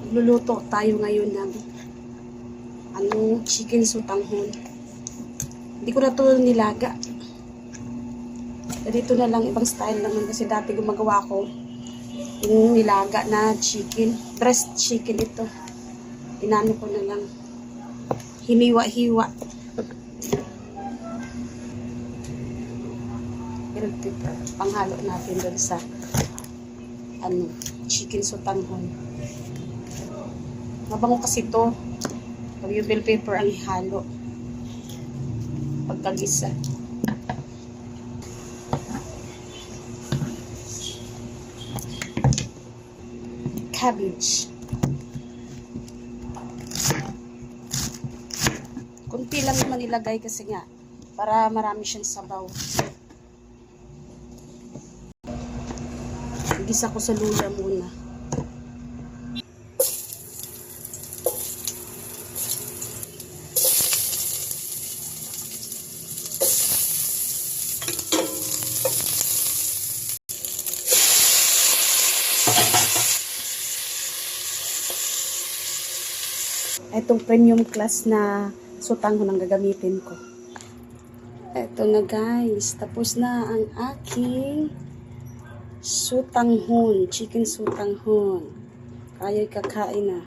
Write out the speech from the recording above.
Magluluto tayo ngayon ng chicken sutanghon. Hindi ko na ito nilaga. Dito na lang, ibang style naman kasi dati gumagawa ko yung nilaga na chicken. Breast chicken ito. Inano ko na lang. Hiniwa-hiwa. Pero panghalo natin doon sa chicken sutanghon. Mabango kasi ito. Pag yung bell pepper ang ihalo. Pagkagisa. Cabbage. Kunti lang naman ilagay kasi nga para marami siyang sabaw. Gisa ko sa luya muna. Itong premium class na sutanghon ang gagamitin ko. Ito na guys, tapos na ang aking sutanghon, chicken sutanghon. Kaya'y kakain na.